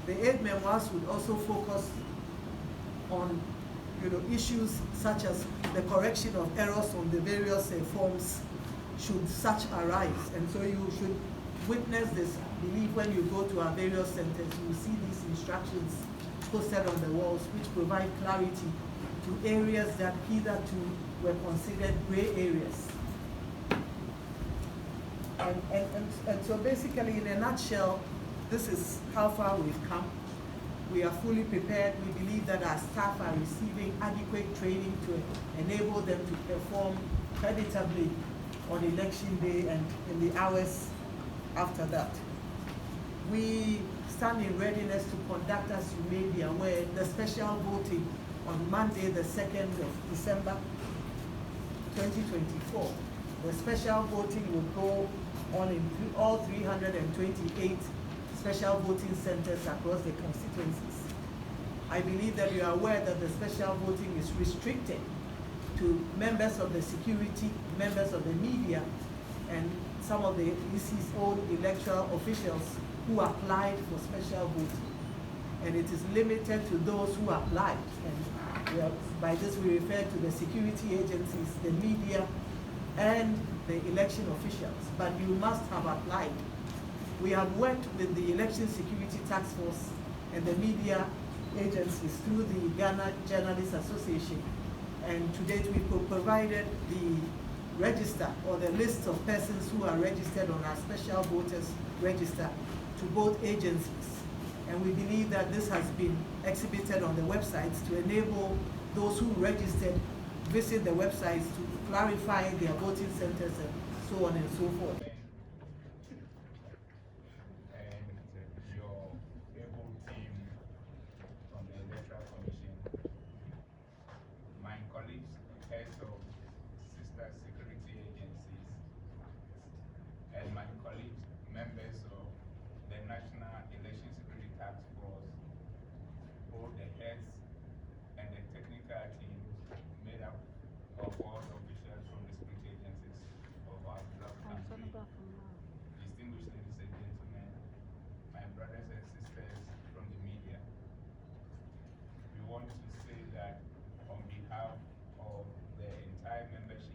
The 8 memoirs would also focus on issues such as the correction of errors on the various forms should such arise. And so you should witness this. I believe when you go to our various centers, you will see these instructions posted on the walls which provide clarity to areas that hitherto were considered gray areas. And so basically, in a nutshell, this is how far we've come. We are fully prepared. We believe that our staff are receiving adequate training to enable them to perform creditably on election day and in the hours after that. We stand in readiness to conduct, as you may be aware, the special voting on Monday, the 2nd of December, 2024. The special voting will go on in all 328 special voting centers across the constituencies. I believe that you are aware that the special voting is restricted to members of the security, members of the media, and some of the EC's own electoral officials who applied for special voting. And it is limited to those who applied. And by this we refer to the security agencies, the media, and the election officials. But you must have applied. We have worked with the Election Security Taskforce and the media agencies through the Ghana Journalists Association. And to date, we provided the register or the list of persons who are registered on our special voters register to both agencies. And we believe that this has been exhibited on the websites to enable those who registered visit the websites to clarify their voting centers and so on and so forth. My colleagues, heads of sister security agencies, and my colleagues, members of the National Election Security Task Force, both the heads and the technical team made up of all the officials from the security agencies of our beloved country. Distinguished ladies and gentlemen, my brothers and sisters from the media, we want to say that on behalf of the entire membership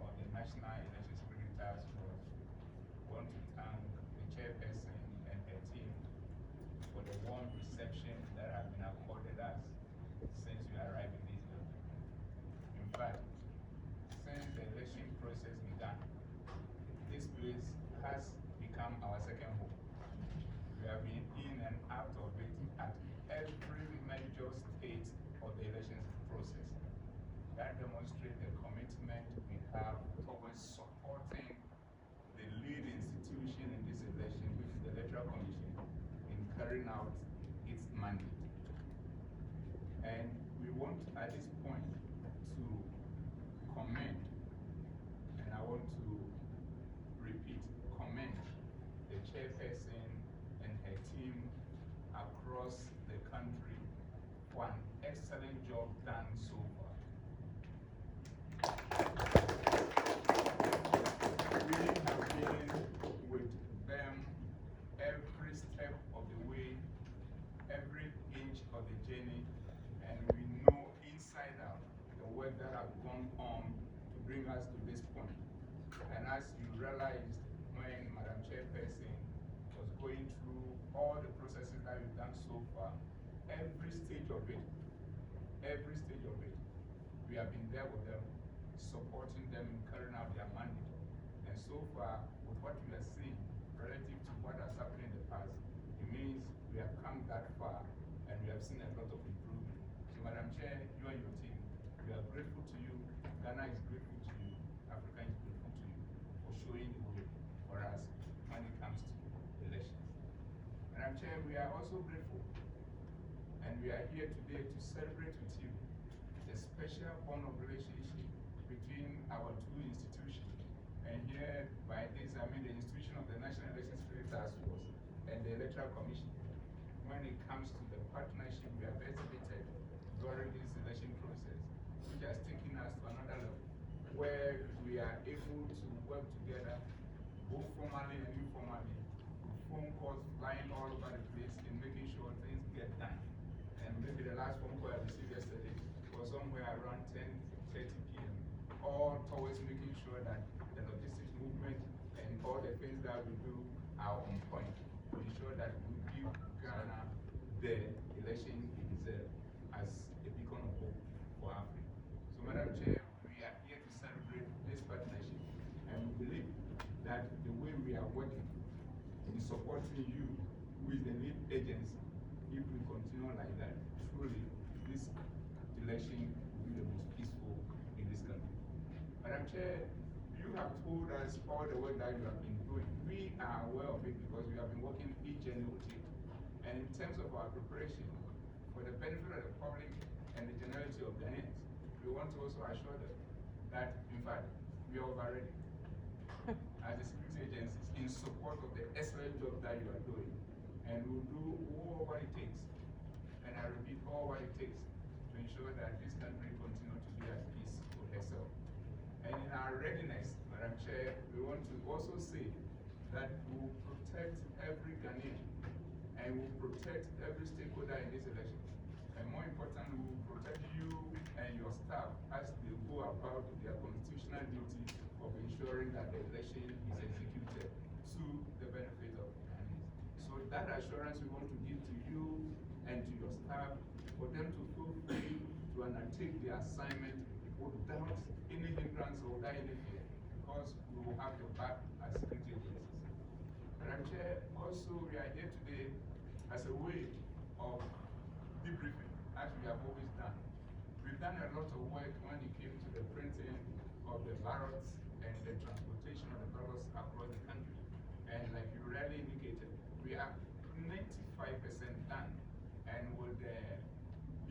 of the National Election Security Task Force, we want to thank the chairperson and her team for the warm reception that has been accorded us since we arrived in this building. In fact, since the election process began, this place has become our second home. We have been in and out of it at every major stage of the elections process. That demonstrates the commitment we have towards supporting the lead institution in this election, which is the Electoral Commission, in carrying out its mandate. And we want at this point to commend, and I want to repeat, commend the chairperson and her team across the country for an excellent job done so far. We have been with them every step of the way, every inch of the journey, and we know inside out the work that has gone on to bring us to this point. And as you realized when Madam Chairperson was going through all the processes that we've done so far, every stage of it, we have been there with them, supporting them in carrying out their mandate. And so far, with what we are seeing relative to what has happened in the past, it means we have come that far and we have seen a lot of improvement. So Madam Chair, you and your team, we are grateful to you. Ghana is grateful to you. Africa is grateful to you for showing the way for us when it comes to elections. Madam Chair, we are also grateful, and we are here today to celebrate with you the special bond of relationship between our two institutions. And here, by this, I mean the institution of the National Election Security Task Force and the Electoral Commission. When it comes to the partnership we have exhibited during this election process, which has taken us to another level, where we are able to work together, both formally and informally, with phone calls flying all over the place in making sure things that we do are on point to ensure that we give Ghana the election it deserves as a beacon of hope for Africa. So, Madam Chair, we are here to celebrate this partnership, and we believe that the way we are working in supporting you, who is the lead agency, if we continue like that, truly this election will be the most peaceful in this country. Madam Chair, you have told us all the work that you have been doing. We are aware of it because we have been working each journey with you. And in terms of our preparation, for the benefit of the public and the generality of Ghanaians, we want to also assure them that, in fact, we are over ready as the security agencies in support of the excellent job that you are doing. And we'll do all what it takes, and I repeat, all what it takes to ensure that this country continues to be at peace with herself. And in our readiness, Madam Chair, we want to also say that we will protect every Ghanaian and we will protect every stakeholder in this election. And more importantly, we will protect you and your staff as they go about their constitutional duty of ensuring that the election is executed to the benefit of Ghanaians. So that assurance we want to give to you and to your staff for them to feel free to undertake their assignment without any hindrance or without any fear, because we will have your back as security agencies. Madam Chair, also we are here today as a way of debriefing, as we have always done. We've done a lot of work when it came to the printing of the ballots and the transportation of the ballots across the country. And like you rightly indicated, we are 95% done. And with the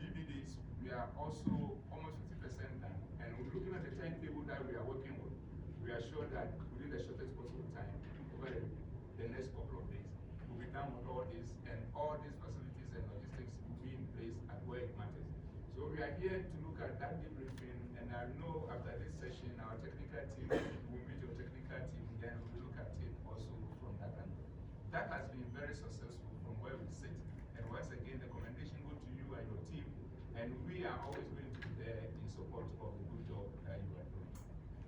DVDs, we are also almost 50% done. And we're looking at the timetable that we are working with. We are sure that within the shortest possible time, over the next couple of days, we'll be done with all this, and all these facilities and logistics will be in place at where it matters. So we are here to look at that debriefing, and I know after this session, our technical team will meet your technical team, then we'll look at it also from that angle. That has been very successful from where we sit. And once again, the commendation goes to you and your team, and we are always going to be there in support of the good job that you are doing.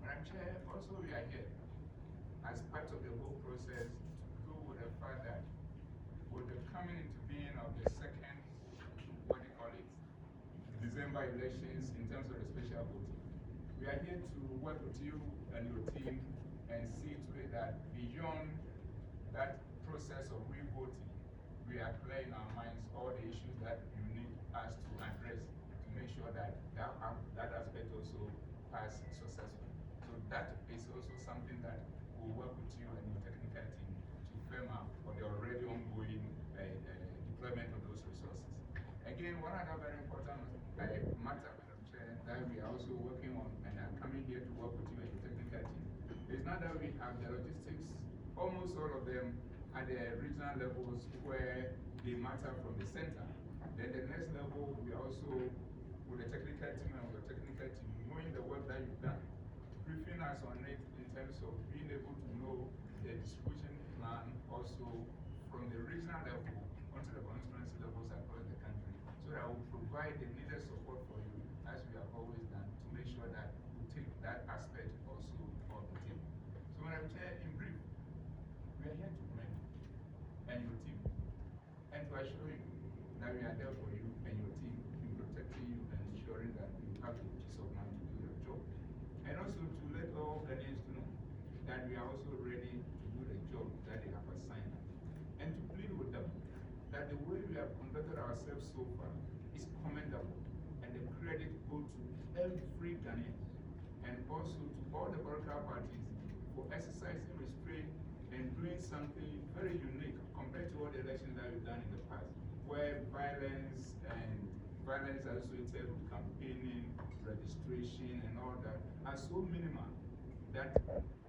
Madam Chair, also we are here as part of the whole process to do with the fact that with the coming into being of the second, what do you call it, December elections in terms of the special voting, we are here to work with you and your team and see to it that beyond that process of re-voting, we are clear in our minds all the issues that you need us to address to make sure that that aspect also passes successfully. So that is also something that we'll work with you and your technical team to firm up for the already ongoing deployment of those resources. Again, one other very important matter, Madam Chair, that we are also working on and are coming here to work with you and your technical team is now that we have the logistics, almost all of them at the regional levels where they matter from the center. Then the next level, we also, with the technical team and with the technical team, knowing the work that you've done, briefing us on it in terms of being able to know the distribution plan also from the regional level onto the constituency levels across the country, so that we'll provide the needed support for you, as we have always done, to make sure that we take that aspect also of the team. So, Madam Chair, in brief, we are here to commend you and your team, and to assure you that we are there for you and your team in protecting you and ensuring that you have the peace of mind to do your job. And also to let all Ghanaians know that we are also ready to do the job that they have assigned. And to plead with them that the way we have conducted ourselves so far is commendable, and the credit goes to every Ghanaian, and also to all the political parties for exercising restraint and doing something very unique compared to all the elections that we've done in the past, where violence associated with campaigning, registration, and all that are so minimal that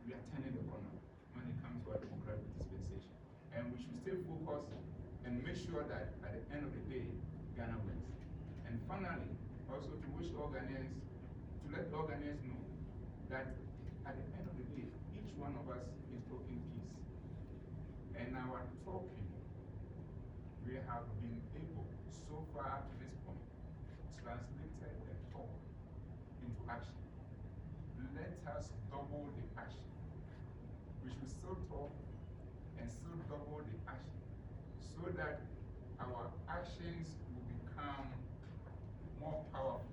we are turning the corner when it comes to our democratic dispensation. And we should stay focused and make sure that at the end of the day, Ghana wins. And finally, also to wish all Ghanaians, to let all Ghanaians know that at the end of the day, each one of us is talking peace. And our talking, we have been able, so far up to this point, translated the talk into action. Let us double the action. We should still talk, and still double the action, so that our actions will become more powerful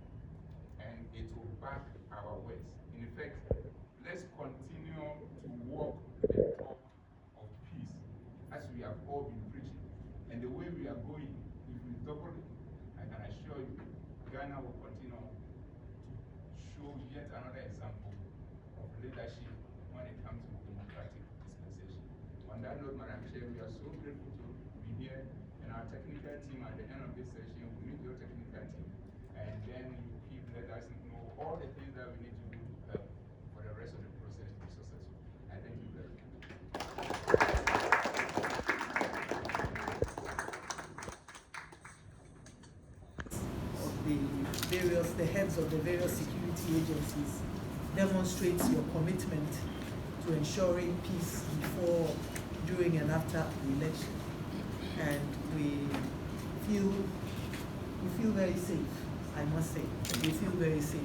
and it will back our words. In effect, let's continue to walk the talk of peace as we have all been preaching. And the way we are going, if we double it, I can assure you, Ghana will continue to show yet another example of leadership when it comes to democratic dispensation. On that note, Madam Chair, we are so grateful to be here, and our technical team at the end of this session will meet your technical team, and then you let us know all the things that we need to do for the rest of the process to be successful. I thank you very much. The heads of the various security agencies demonstrates your commitment to ensuring peace before, during, and after the election. And we feel very safe, I must say. We feel very safe.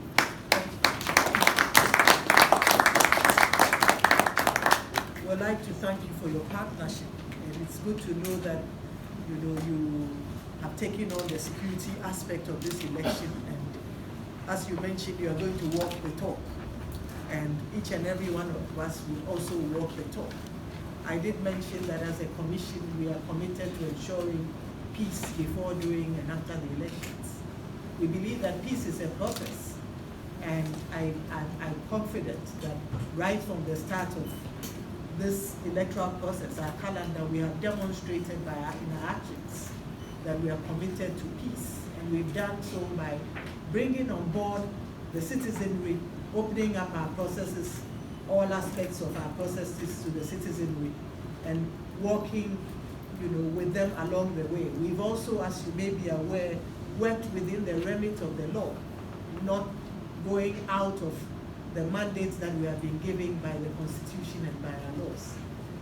We'd like to thank you for your partnership. And it's good to know that you have taken on the security aspect of this election, and as you mentioned, you are going to walk the talk, and each and every one of us will also walk the talk. I did mention that as a commission, we are committed to ensuring peace before, during, and after the elections. We believe that peace is a process, and I'm confident that right from the start of this electoral process, our calendar, we have demonstrated in our actions that we are committed to peace. And we've done so by bringing on board the citizenry, opening up our processes, all aspects of our processes to the citizenry, and working with them along the way. We've also, as you may be aware, worked within the remit of the law, not going out of the mandates that we have been given by the Constitution and by our laws.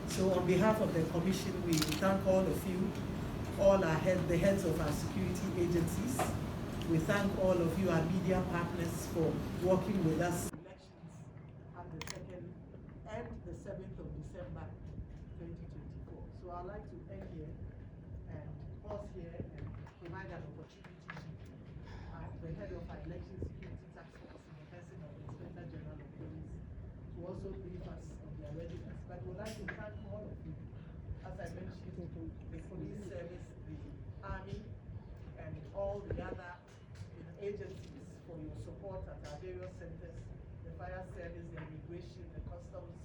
So on behalf of the Commission, we thank all of you, the heads of our security agencies. We thank all of you, our media partners, for working with us. Elections on the 2nd and the 7th of December 2024. So I'd like to end here and pause here and provide an opportunity to the head of our election security task force in the person of the Inspector General of Police to also brief us on their readiness. But we'd like to thank all of you, as I mentioned, the police service, the army, and all the other agencies for your support at our various centers, the fire service, the immigration, the customs,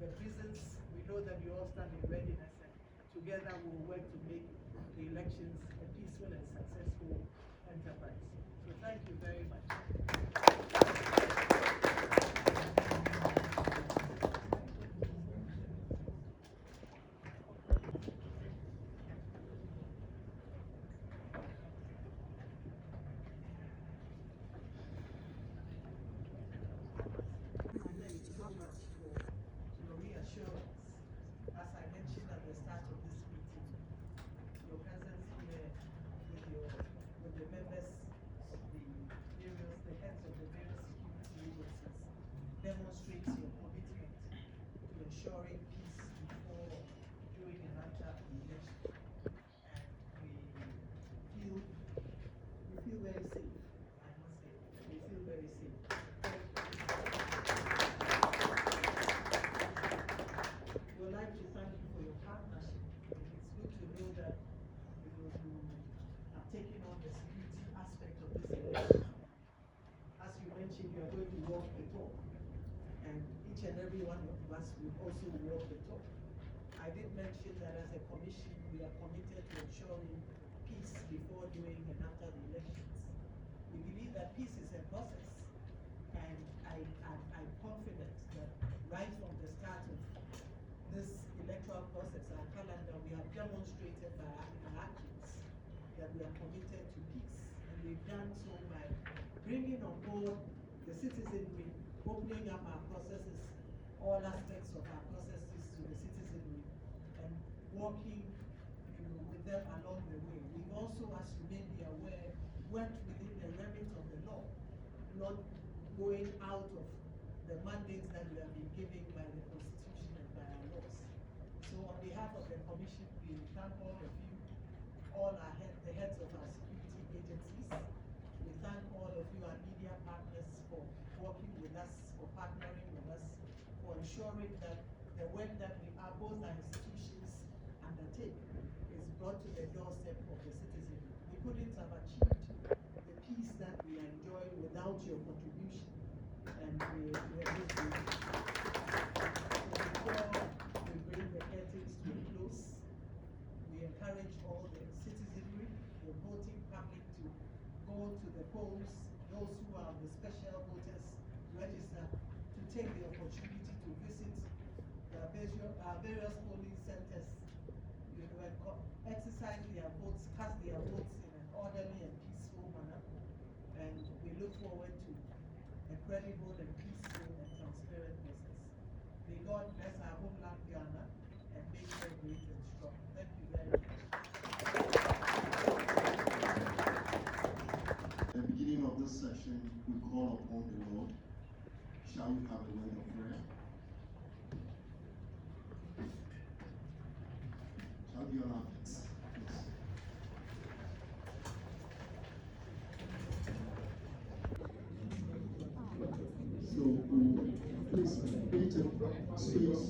the prisons. We know that you all stand in readiness, and together we will work to make the elections a peaceful and successful enterprise. So thank you very much. Your reassurance, as I mentioned at the start of this meeting, your presence here with the members of the heads of the various security agencies demonstrates your commitment to ensuring peace before, during, and after the election. And we feel very safe, I must say. We feel very safe. We'd like to thank you for your partnership. It's good to know that you have taken on the security aspect of this election. As you mentioned, you are going to walk the talk, and each and every one of us will also walk the talk. I did mention that as a commission, we are committed to ensuring peace before, during, and after the elections. We believe that peace is a process, and I'm confident that right from the start of this electoral process, our calendar, we have demonstrated by our actions that we are committed to peace. And we've done so by bringing on board the citizenry, opening up our processes, all aspects of our processes to the citizenry, and working with them along the way. We've also, as you may be aware, worked within the remit of the law, not going out of the mandates that we have been given by the Constitution and by our laws. So So on behalf of the Commission, we thank all of you, the heads of our security agencies. We thank all of you, our media partners, for working with us, for partnering with us, for ensuring that the work that both our institutions undertake is brought to the doorstep of the citizen. We couldn't have achieved the peace that we are enjoying without your contribution, and we are grateful. So before we bring the curtains to a close, we encourage all the citizenry, the voting public, to go to the polls, those who are the special voters register, to take the opportunity to visit our various polling centers, exercise their votes, cast their votes in an orderly and peaceful manner, and we look forward to a credible and peaceful and transparent process. May God bless our homeland Ghana and make it great and strong. Thank you very much. At the beginning of this session, we call upon the Lord. Shall we have a word of prayer? Shall we on our feet? So, please create a space.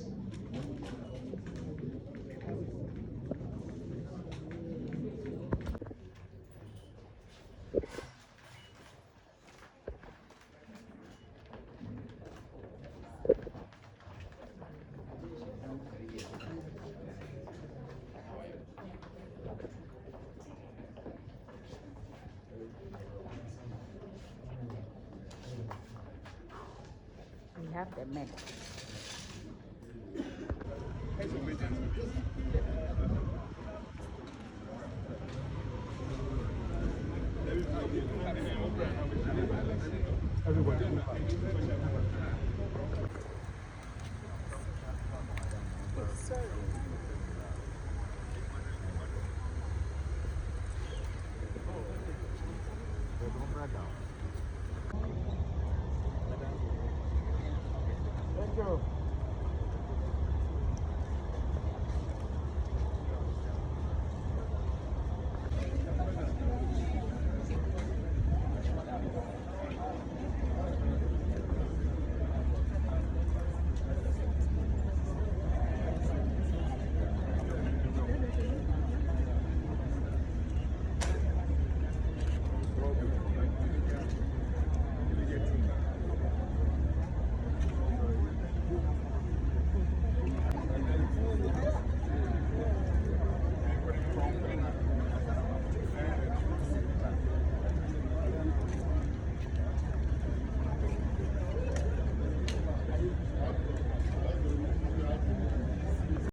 We have the men. Thank you.